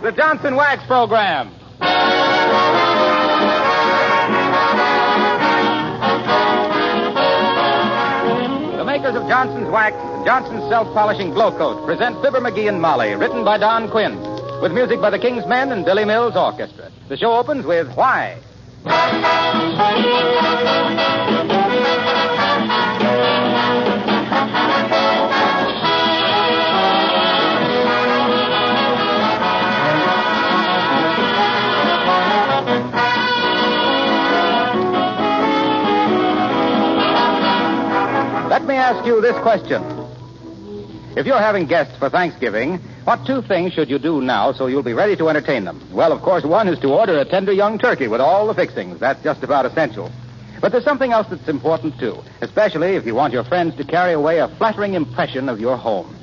the Johnson Wax Program. The makers of Johnson's Wax and Johnson's Self-Polishing Glow Coat present Fibber McGee and Molly, written by Don Quinn, with music by the King's Men and Billy Mills Orchestra. The show opens with Why? Let me ask you this question. If you're having guests for Thanksgiving, what two things should you do now so you'll be ready to entertain them? Well, of course, one is to order a tender young turkey with all the fixings. That's just about essential. But there's something else that's important, too, especially if you want your friends to carry away a flattering impression of your home.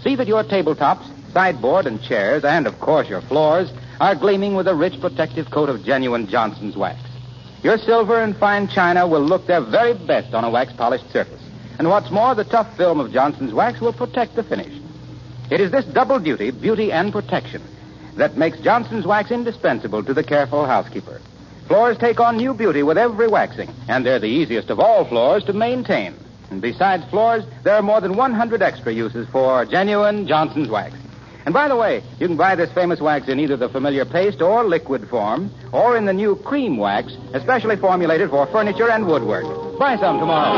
See that your tabletops, sideboard, and chairs, and, of course, your floors, are gleaming with a rich protective coat of genuine Johnson's Wax. Your silver and fine china will look their very best on a wax-polished surface. And what's more, the tough film of Johnson's Wax will protect the finish. It is this double duty, beauty and protection, that makes Johnson's Wax indispensable to the careful housekeeper. Floors take on new beauty with every waxing, and they're the easiest of all floors to maintain. And besides floors, there are more than 100 extra uses for genuine Johnson's Wax. And by the way, you can buy this famous wax in either the familiar paste or liquid form, or in the new cream wax, especially formulated for furniture and woodwork. Buy some tomorrow.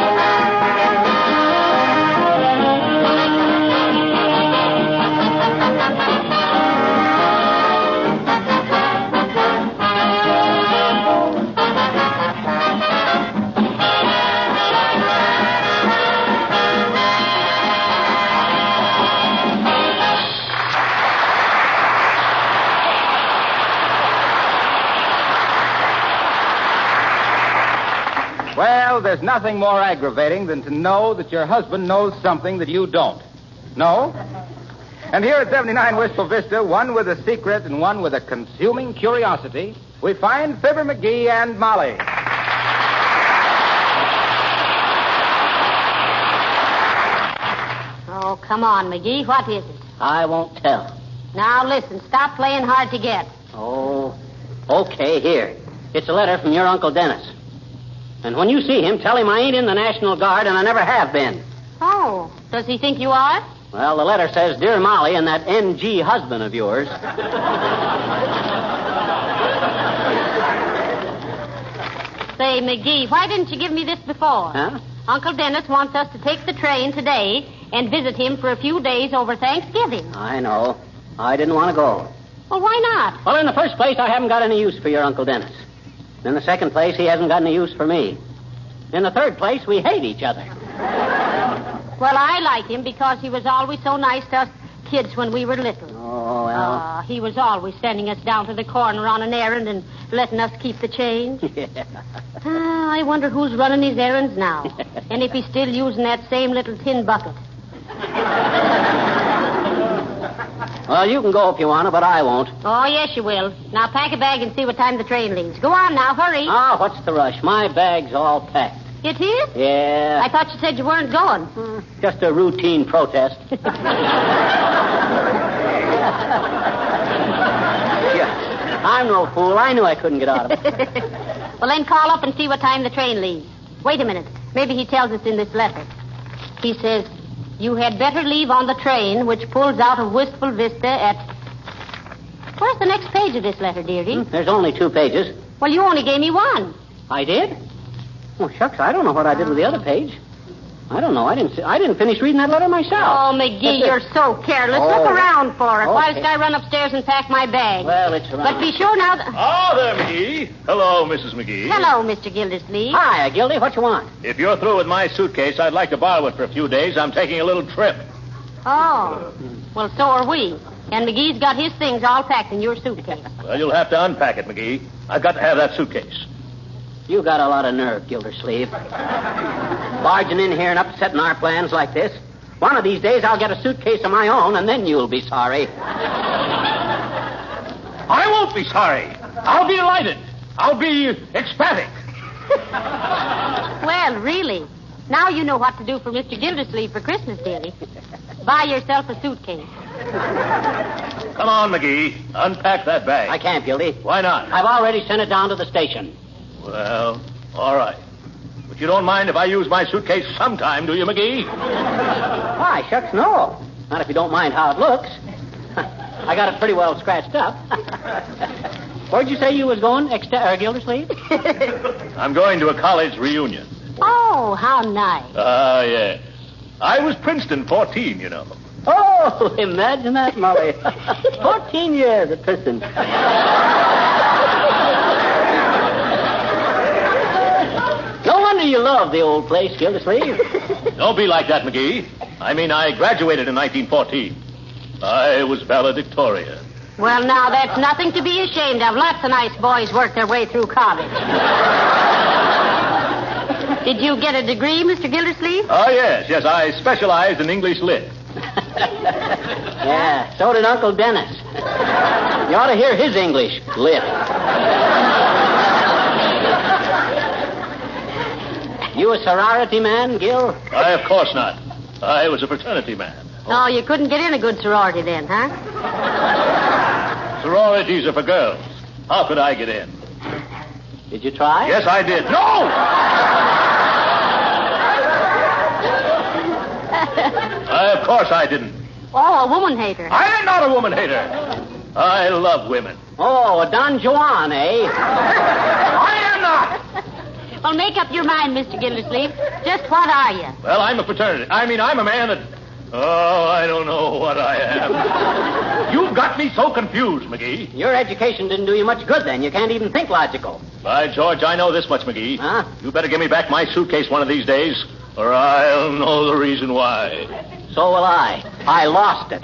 Well, there's nothing more aggravating than to know that your husband knows something that you don't. No? And here at 79 Wistful Vista, one with a secret and one with a consuming curiosity, we find Fibber McGee and Molly. Oh, come on, McGee. What is it? I won't tell. Now, listen. Stop playing hard to get. Oh, okay, here. It's a letter from your Uncle Dennis. And when you see him, tell him I ain't in the National Guard and I never have been. Oh, does he think you are? Well, the letter says, Dear Molly and that NG husband of yours. Say, McGee, why didn't you give me this before? Huh? Uncle Dennis wants us to take the train today and visit him for a few days over Thanksgiving. I know. I didn't want to go. Well, why not? Well, in the first place, I haven't got any use for your Uncle Dennis. In the second place, he hasn't got any use for me. In the third place, we hate each other. Well, I like him because he was always so nice to us kids when we were little. Oh, well. He was always sending us down to the corner on an errand and letting us keep the change. Yeah. I wonder who's running his errands now. And if he's still using that same little tin bucket. Well, you can go if you want to, but I won't. Oh, yes, you will. Now, pack a bag and see what time the train leaves. Go on now, hurry. Ah, what's the rush? My bag's all packed. It is? Yeah. I thought you said you weren't going. Just a routine protest. Yeah. I'm no fool. I knew I couldn't get out of it. Well, then call up and see what time the train leaves. Wait a minute. Maybe he tells us in this letter. He says, you had better leave on the train which pulls out of Wistful Vista at... Where's the next page of this letter, dearie? There's only 2 pages. Well, you only gave me one. I did? Oh, shucks, I don't know what I did with the other page. I don't know. I didn't finish reading that letter myself. Oh, McGee, you're so careless. Oh. Look around for it. Okay. Whilst I run upstairs and pack my bag. Well, it's around. But be sure now... Ah, there, McGee. Hello, Mrs. McGee. Hello, Mr. Gildersleeve. Hi, Gildy. What you want? If you're through with my suitcase, I'd like to borrow it for a few days. I'm taking a little trip. Oh. Well, so are we. And McGee's got his things all packed in your suitcase. Well, you'll have to unpack it, McGee. I've got to have that suitcase. You got a lot of nerve, Gildersleeve. Barging in here and upsetting our plans like this. One of these days I'll get a suitcase of my own, and then you'll be sorry. I won't be sorry. I'll be delighted. I'll be ecstatic. Well, really. Now you know what to do for Mr. Gildersleeve for Christmas, dearie. Buy yourself a suitcase. Come on, McGee. Unpack that bag. I can't, Gildy. Why not? I've already sent it down to the station. Well, all right. But you don't mind if I use my suitcase sometime, do you, McGee? Why, shucks, no. Not if you don't mind how it looks. I got it pretty well scratched up. Where'd you say you was going, Gildersleeve? I'm going to a college reunion. Oh, how nice. Yeah. I was Princeton 14, you know. Oh, imagine that, Molly. 14 years at Princeton. No wonder you love the old place, Gildersleeve. Don't be like that, McGee. I mean, I graduated in 1914. I was valedictorian. Well, now, that's nothing to be ashamed of. Lots of nice boys work their way through college. Did you get a degree, Mr. Gildersleeve? Oh, yes. I specialized in English lit. Yeah, so did Uncle Dennis. You ought to hear his English lit. You a sorority man, Gil? Why, of course not. I was a fraternity man. Oh, you couldn't get in a good sorority then, huh? Sororities are for girls. How could I get in? Did you try? Yes, I did. No! Of course I didn't. Oh, a woman hater. I am not a woman hater. I love women. Oh, a Don Juan, eh? I am not. Well, make up your mind, Mr. Gildersleeve. Just what are you? Well, I'm a I'm a man that... Oh, I don't know what I am. You've got me so confused, McGee. Your education didn't do you much good then. You can't even think logical. By George, I know this much, McGee. Huh? You better give me back my suitcase one of these days, or I'll know the reason why. So will I. I lost it.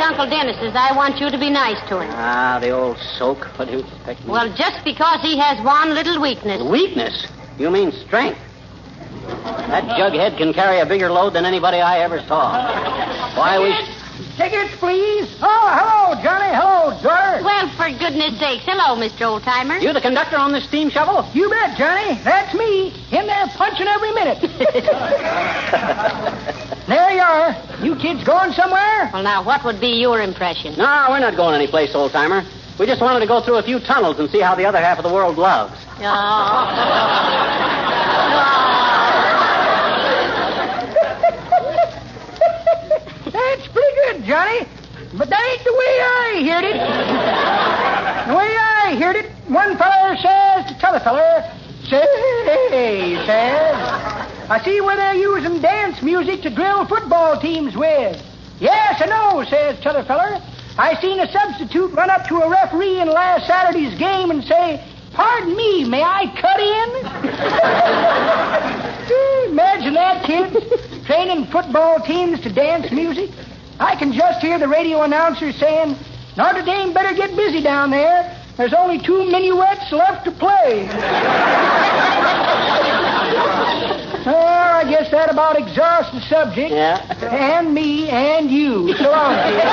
Uncle Dennis's, I want you to be nice to him. Ah, the old soak. What do you expect me? Well, just because he has one little weakness. Weakness? You mean strength? That jughead can carry a bigger load than anybody I ever saw. Why, we... Tickets, please. Oh, hello, Johnny. Hello, George. Well, for goodness sakes. Hello, Mr. Oldtimer. You the conductor on this steam shovel? You bet, Johnny. That's me. In there punching every minute. There you are. You kids going somewhere? Well, now, what would be your impression? No, we're not going anyplace, old-timer. We just wanted to go through a few tunnels and see how the other half of the world loves. That's pretty good, Johnny. But that ain't the way I heard it. The way I heard it, one feller says to t'other feller, say, says, I see where they're using dance music to drill football teams with. Yes, I know, says t'other feller. I seen a substitute run up to a referee in last Saturday's game and say, pardon me. May I cut in? Imagine that, kids. Training football teams to dance music. I can just hear the radio announcer saying, Notre Dame better get busy down there. There's only 2 minuets left to play. Well, I guess that about exhausts the subject. Yeah. And me and you. So long, kids.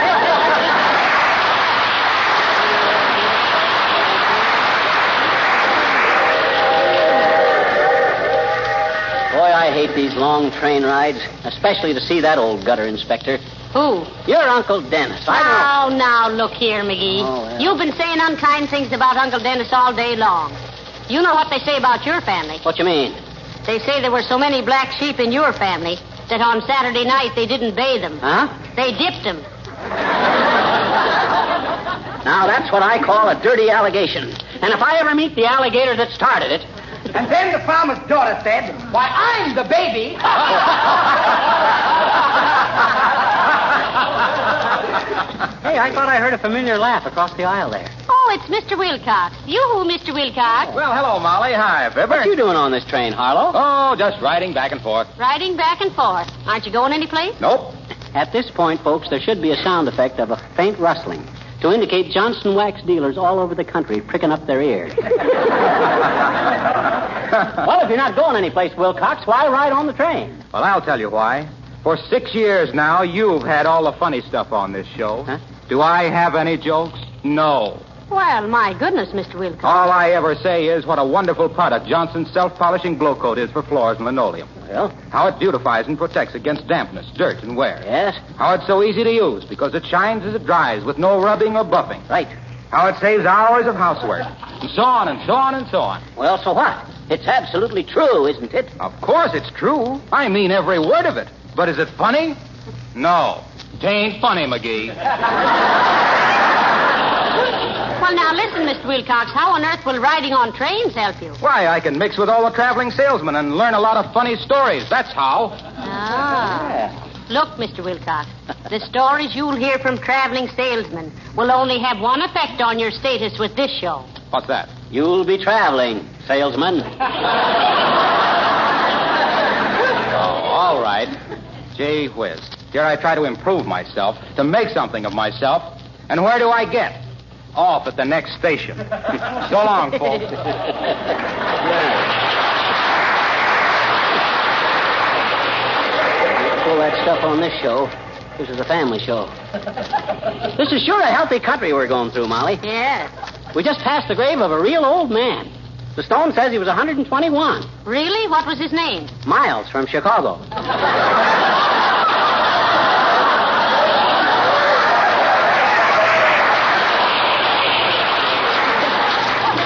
Boy, I hate these long train rides, especially to see that old gutter inspector. Who? Your Uncle Dennis. I know. Now, look here, McGee. Oh, well. You've been saying unkind things about Uncle Dennis all day long. You know what they say about your family. What you mean? They say there were so many black sheep in your family that on Saturday night they didn't bathe them. Huh? They dipped them. Now, that's what I call a dirty allegation. And if I ever meet the alligator that started it... And then the farmer's daughter said, why, I'm the baby. Hey, I thought I heard a familiar laugh across the aisle there. Oh, it's Mr. Wilcox. You, Mr. Wilcox. Well, hello, Molly. Hi, Fibber. What you doing on this train, Harlow? Oh, just riding back and forth. Riding back and forth. Aren't you going anyplace? Nope. At this point, folks, there should be a sound effect of a faint rustling to indicate Johnson wax dealers all over the country pricking up their ears. Well, if you're not going anyplace, Wilcox, why ride on the train? Well, I'll tell you why. For 6 years now, you've had all the funny stuff on this show. Huh? Do I have any jokes? No. Well, my goodness, Mr. Wilcox. All I ever say is what a wonderful product Johnson's self-polishing blow coat is for floors and linoleum. Well? How it beautifies and protects against dampness, dirt, and wear. Yes? How it's so easy to use because it shines as it dries with no rubbing or buffing. Right. How it saves hours of housework. And so on and so on and so on. Well, so what? It's absolutely true, isn't it? Of course it's true. I mean every word of it. But is it funny? No. It ain't funny, McGee. Well, now, listen, Mr. Wilcox. How on earth will riding on trains help you? Why, I can mix with all the traveling salesmen and learn a lot of funny stories. That's how. Ah. Look, Mr. Wilcox, the stories you'll hear from traveling salesmen will only have one effect on your status with this show. What's that? You'll be traveling, salesman. All right. Gee whiz. Here I try to improve myself, to make something of myself. And where do I get? Off at the next station. So long, folks. Pull that stuff on this show. This is a family show. This is sure a healthy country we're going through, Molly. Yes. We just passed the grave of a real old man. The stone says he was 121. Really? What was his name? Miles from Chicago.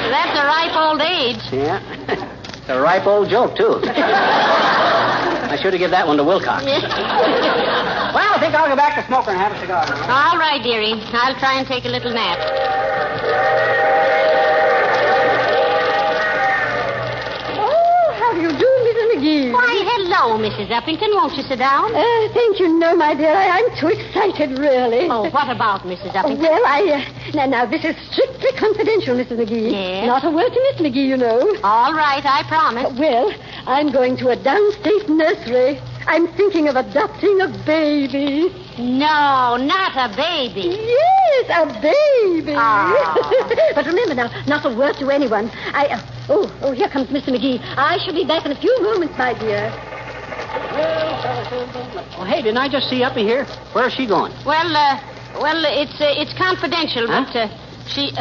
That's a ripe old age. Yeah. It's a ripe old joke, too. I should have given that one to Wilcox. Well, I think I'll go back to smoker and have a cigar. All right, dearie. I'll try and take a little nap. Oh, how do you do, Mrs. McGee? Why, hello, Mrs. Uppington. Won't you sit down? Thank you. No, my dear. I'm too excited, really. Oh, what about Mrs. Uppington? Well, now, this is strictly confidential, Mrs. McGee. Yes? Not a word to Miss McGee, you know. All right, I promise. Well, I'm going to a downstate nursery. I'm thinking of adopting a baby. No, not a baby. Yes, a baby. Oh. But remember now, not a word to anyone. Oh, here comes Mr. McGee. I shall be back in a few moments, my dear. Oh, hey, didn't I just see Uppy here? Where's she going? Well, it's confidential, Huh? but she.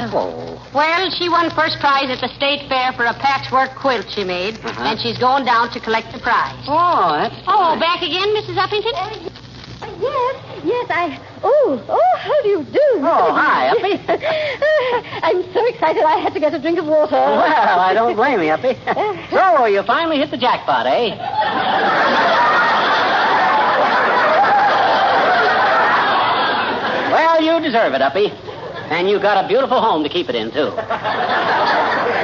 Well, she won first prize at the state fair for a patchwork quilt she made, and she's going down to collect the prize. Oh, that's... Oh, back again, Mrs. Uppington? Yes, how do you do? Oh, hi, Uppy. I'm so excited I had to get a drink of water. Well, I don't blame you, Uppy. So, you finally hit the jackpot, eh? Well, you deserve it, Uppy. And you got a beautiful home to keep it in, too.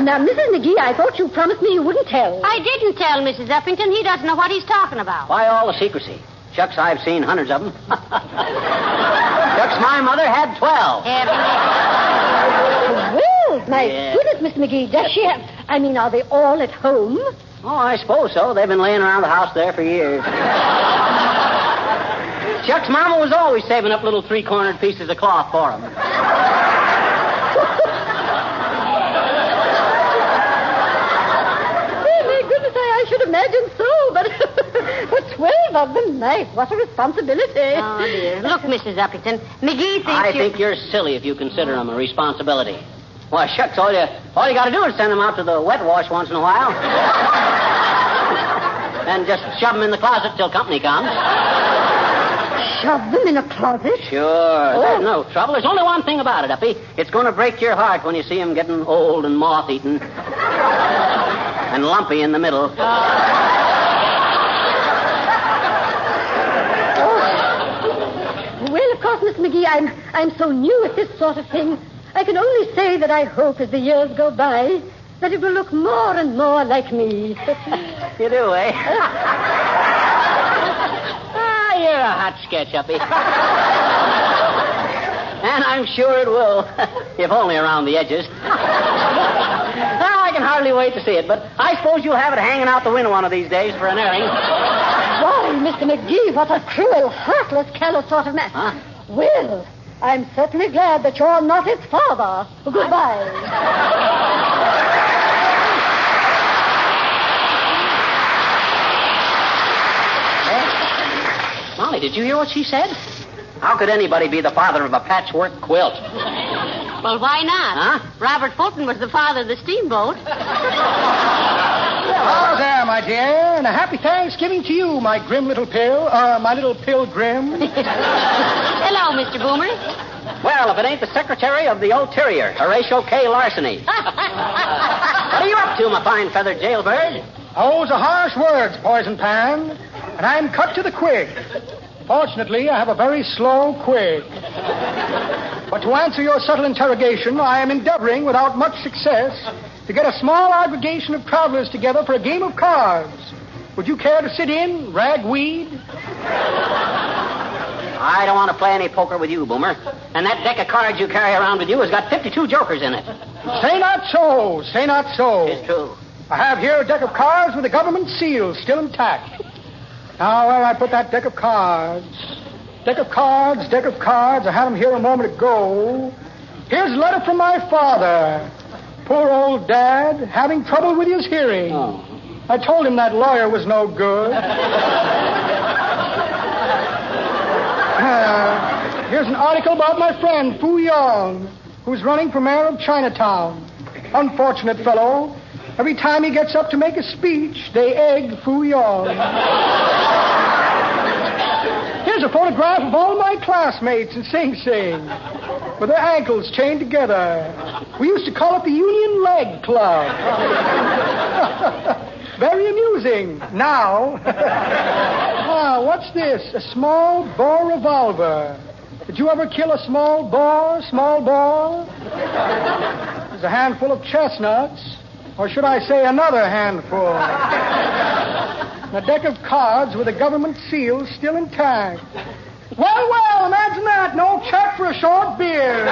Now, Mrs. McGee, I thought you promised me you wouldn't tell. I didn't tell Mrs. Uppington. He doesn't know what he's talking about. Why all the secrecy? Shucks, I've seen hundreds of them. Shucks, my mother had 12. Heavenly. Well, my goodness, Mr. McGee, does she have... I mean, are they all at home? Oh, I suppose so. They've been laying around the house there for years. Chuck's mama was always saving up little three-cornered pieces of cloth for him. I should imagine so, but 12 of them, nice. What a responsibility. Oh, dear. Look, Mrs. Uppington, McGee thinks I think you're silly if you consider them a responsibility. Why, shucks, all you got to do is send them out to the wet wash once in a while. And just shove them in the closet till company comes. Shove them in a closet? Sure. There's no trouble. There's only one thing about it, Uppy. It's going to break your heart when you see them getting old and moth-eaten. And lumpy in the middle. Well, of course, Miss McGee, I'm so new at this sort of thing. I can only say that I hope as the years go by that it will look more and more like me. You do, eh? You're a hot sketch, Uppy. And I'm sure it will, if only around the edges. I can hardly wait to see it, but I suppose you'll have it hanging out the window one of these days for an airing. Why, Mr. McGee, what a cruel, heartless, callous sort of man. Huh? Well, I'm certainly glad that you're not his father. Goodbye. Molly, did you hear what she said? How could anybody be the father of a patchwork quilt? Well, why not? Huh? Robert Fulton was the father of the steamboat. Hello there, my dear, and a happy Thanksgiving to you, my grim little my little pilgrim. Hello, Mr. Boomer. Well, if it ain't the Secretary of the Ulterior, Horatio K. Larceny. What are you up to, my fine feathered jailbird? Those are harsh words, Poison Pan, and I'm cut to the quick. Fortunately, I have a very slow quick. But to answer your subtle interrogation, I am endeavoring, without much success, to get a small aggregation of travelers together for a game of cards. Would you care to sit in, ragweed? I don't want to play any poker with you, Boomer. And that deck of cards you carry around with you has got 52 jokers in it. Say not so, say not so. It's true. I have here a deck of cards with a government seal still intact. Now, where I put that deck of cards? Deck of cards. I had them here a moment ago. Here's a letter from my father. Poor old Dad, having trouble with his hearing. Oh. I told him that lawyer was no good. Here's an article about my friend, Fu Yong, who's running for mayor of Chinatown. Unfortunate fellow. Every time he gets up to make a speech, they egg Fu Yong. Here's a photograph of all my classmates in Sing Sing, with their ankles chained together. We used to call it the Union Leg Club. Very amusing. Now, what's this? A small bore revolver. Did you ever kill a small bore? There's a handful of chestnuts. Or should I say another handful? A deck of cards with a government seal still intact. Well, imagine that. No check for a short beer.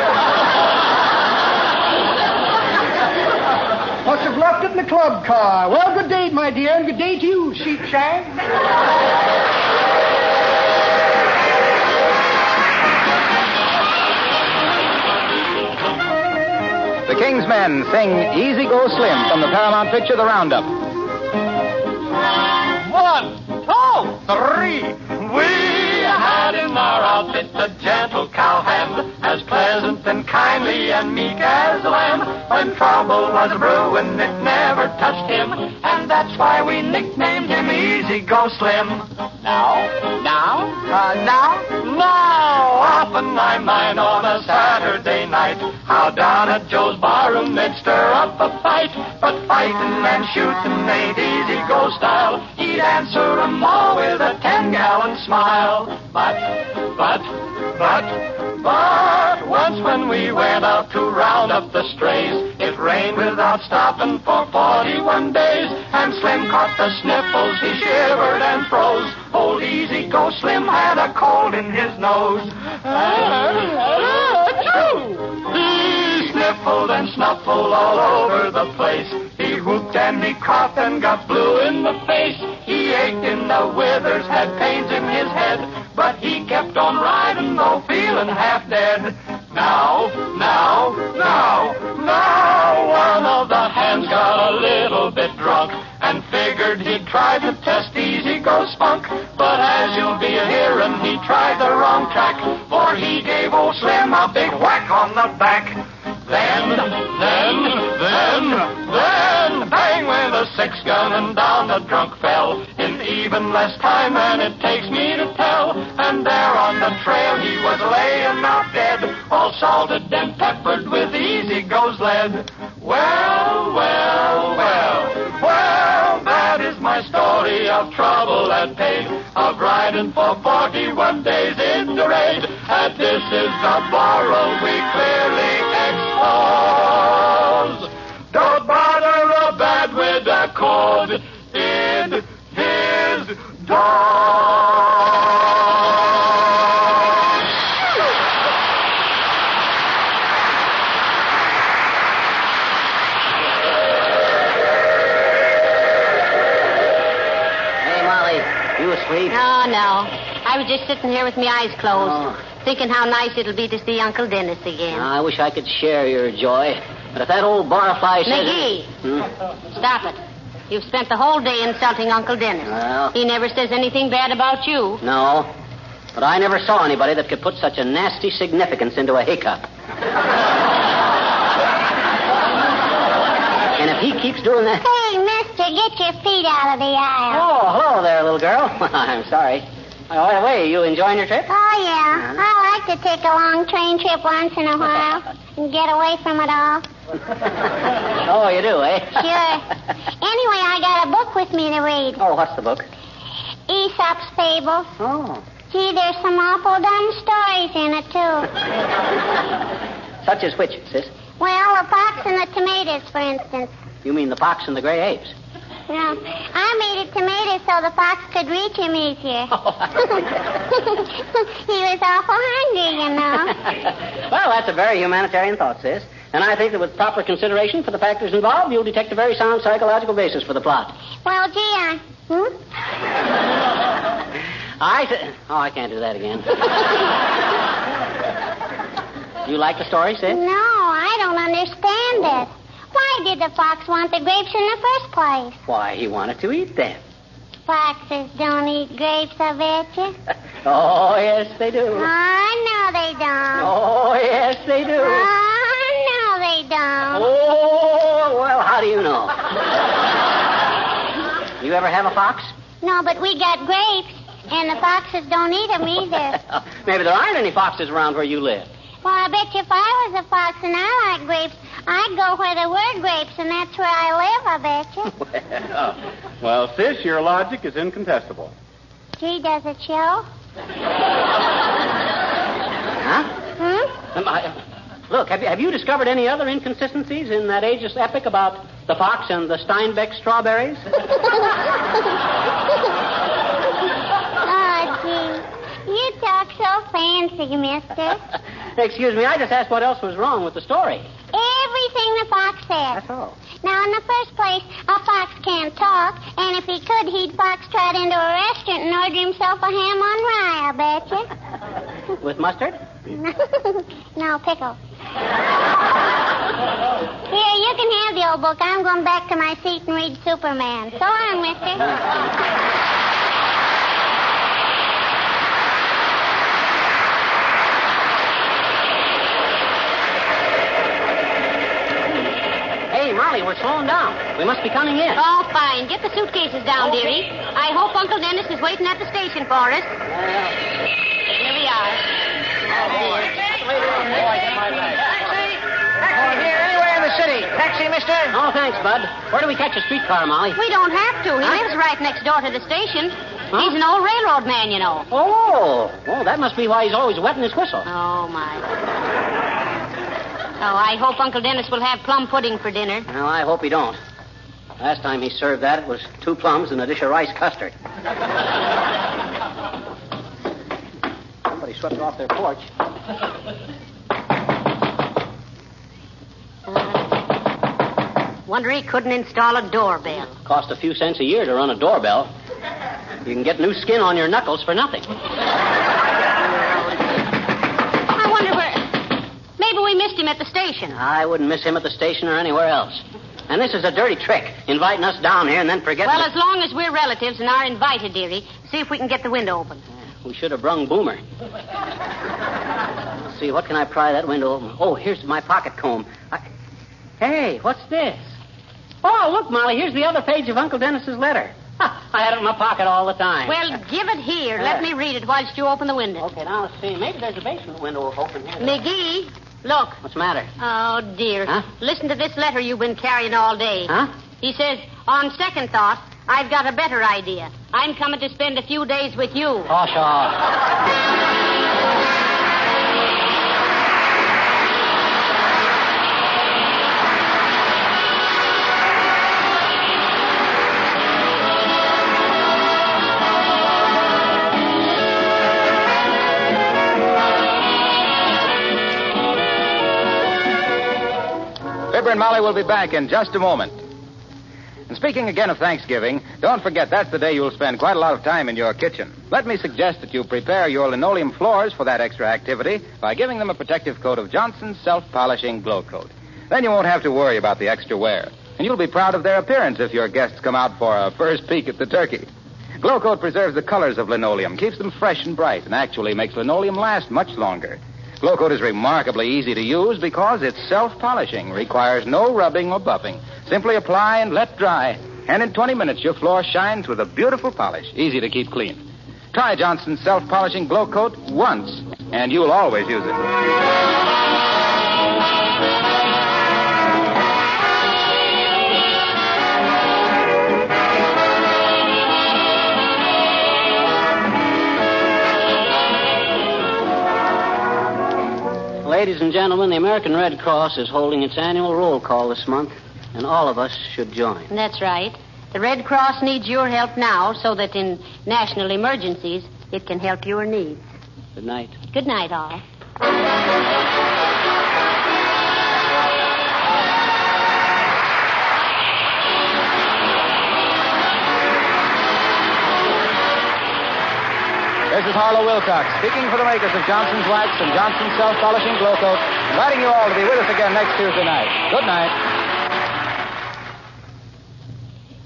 Must have left it in the club car. Well, good day, my dear, and good day to you, Sheepshank. The King's Men sing Easy Go Slim from the Paramount picture, The Roundup. 1, 2, 3. We had in our outfit a gentle cowhand, as pleasant and kindly and meek as a lamb. When trouble was brewing, it never touched him, and that's why we nicknamed him Easy Go Slim. Now, often I mind on a Saturday night how down at Joe's barroom they'd stir up a fight. But fighting and shooting ain't Easy Go style. He'd answer 'em all with a 10-gallon smile. But once when we went out to round up the strays, it rained without stopping for 41 days, and Slim caught the sniffles, he shivered and froze. Old Easy Go Slim had a cold in his nose. He sniffed sniffled and snuffled all over the place. He whooped and he coughed and got blue in the face. He ached in the withers, had pains in his head, but he kept on riding, though feeling half dead. Now, one of the hands got a little bit drunk and figured he'd try to test Easy Go Spunk. But as you'll be hearing, he tried the wrong track, for he gave old Slim a big whack on the back. Then, bang went a 6-gun and down the drunk fell in even less time than it takes me to tell. And there on the trail he was laying out dead, all salted and peppered with Easy Go's lead. Well, that is my story of trouble and pain, of riding for 41 days in the rain. And this is the moral we clearly expose. Don't bother a bad with a cord in his dog. You asleep? Oh, no. I was just sitting here with my eyes closed, thinking how nice it'll be to see Uncle Dennis again. I wish I could share your joy. But if that old barfly says... McGee, stop it. You've spent the whole day insulting Uncle Dennis. Well... He never says anything bad about you. No. But I never saw anybody that could put such a nasty significance into a hiccup. And if he keeps doing that... Hey, mister, get your feet out of the aisle. Oh, hello there, little girl. I'm sorry. By the way, you enjoying your trip? Oh, yeah. I like to take a long train trip once in a while and get away from it all. Oh, you do, eh? Sure. Anyway, I got a book with me to read. Oh, what's the book? Aesop's Fables. Oh. Gee, there's some awful dumb stories in it, too. Such as which, sis? Well, the fox and the tomatoes, for instance. You mean the fox and the gray apes? No, I made it tomatoes so the fox could reach him easier. He was awful hungry, you know. Well, that's a very humanitarian thought, sis. And I think that with proper consideration for the factors involved, you'll detect a very sound psychological basis for the plot. Well, gee, I can't do that again. You like the story, sis? No, I don't understand it. Why did the fox want the grapes in the first place? Why, he wanted to eat them. Foxes don't eat grapes, I bet you. Oh, yes, they do. Oh, no, they don't. Oh, yes, they do. Oh, no, they don't. Oh, well, how do you know? You ever have a fox? No, but we got grapes, and the foxes don't eat them either. Maybe there aren't any foxes around where you live. Well, I bet you if I was a fox and I like grapes, I'd go where there were grapes, and that's where I live, I bet you. Well, sis, your logic is incontestable. Gee, does it show? Huh? Hmm? Look, have you discovered any other inconsistencies in that ageless epic about the fox and the Steinbeck strawberries? Oh, gee. You talk so fancy, mister. Excuse me, I just asked what else was wrong with the story. Everything the fox said. That's all. Now, in the first place, a fox can't talk, and if he could, he'd foxtrot into a restaurant and order himself a ham on rye, I bet you. With mustard? No, pickle. Here, you can have the old book. I'm going back to my seat and read Superman. So long, mister. Hey, Molly, we're slowing down. We must be coming in. Oh, fine. Get the suitcases down, dearie. I hope Uncle Dennis is waiting at the station for us. Here we are. Taxi here, anywhere in the city. Taxi, mister? Oh, thanks, Bud. Where do we catch a streetcar, Molly? We don't have to. He lives right next door to the station. Huh? He's an old railroad man, you know. Oh, that must be why he's always wetting his whistle. Oh, my. Oh, I hope Uncle Dennis will have plum pudding for dinner. Well, I hope he don't. Last time he served that, it was 2 plums and a dish of rice custard. Somebody swept off their porch. Wonder he couldn't install a doorbell. Cost a few cents a year to run a doorbell. You can get new skin on your knuckles for nothing. I wonder where... Maybe we missed him at the station. I wouldn't miss him at the station or anywhere else. And this is a dirty trick, inviting us down here and then forgetting... Well, as long as we're relatives and are invited, dearie, see if we can get the window open. We should have brung Boomer. Let's see, what can I pry that window open? Oh, here's my pocket comb. Hey, what's this? Oh, look, Molly, here's the other page of Uncle Dennis's letter. I had it in my pocket all the time. Well, give it here. Let me read it whilst you open the window. Okay, now let's see. Maybe there's a basement window open here. McGee, look. What's the matter? Oh, dear. Huh? Listen to this letter you've been carrying all day. Huh? He says, on second thought, I've got a better idea. I'm coming to spend a few days with you. Oh, sure. Fibber and Molly will be back in just a moment. And speaking again of Thanksgiving, don't forget that's the day you'll spend quite a lot of time in your kitchen. Let me suggest that you prepare your linoleum floors for that extra activity by giving them a protective coat of Johnson's self-polishing glow coat. Then you won't have to worry about the extra wear. And you'll be proud of their appearance if your guests come out for a first peek at the turkey. Glow coat preserves the colors of linoleum, keeps them fresh and bright, and actually makes linoleum last much longer. Glow coat is remarkably easy to use because it's self-polishing, requires no rubbing or buffing. Simply apply and let dry. And in 20 minutes, your floor shines with a beautiful polish, easy to keep clean. Try Johnson's self-polishing glow coat once, and you'll always use it. Ladies and gentlemen, the American Red Cross is holding its annual roll call this month, and all of us should join. That's right. The Red Cross needs your help now so that in national emergencies, it can help your needs. Good night. Good night, all. This is Harlow Wilcox, speaking for the makers of Johnson's Wax and Johnson's Self-Polishing Glow Coat, inviting you all to be with us again next Tuesday night. Good night.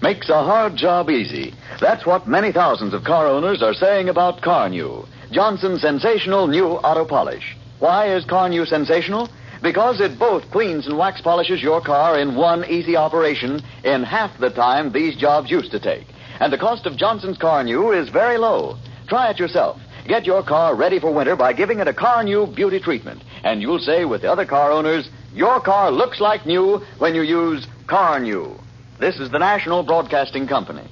Makes a hard job easy. That's what many thousands of car owners are saying about Car New, Johnson's sensational new auto polish. Why is Car New sensational? Because it both cleans and wax polishes your car in one easy operation in half the time these jobs used to take. And the cost of Johnson's Car New is very low. Try it yourself. Get your car ready for winter by giving it a Car New beauty treatment. And you'll say with the other car owners, your car looks like new when you use Car New. This is the National Broadcasting Company.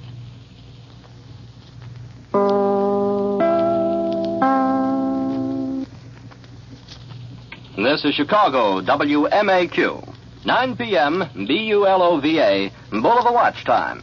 This is Chicago, WMAQ. 9 p.m., BULOVA, Bull of the Watch time.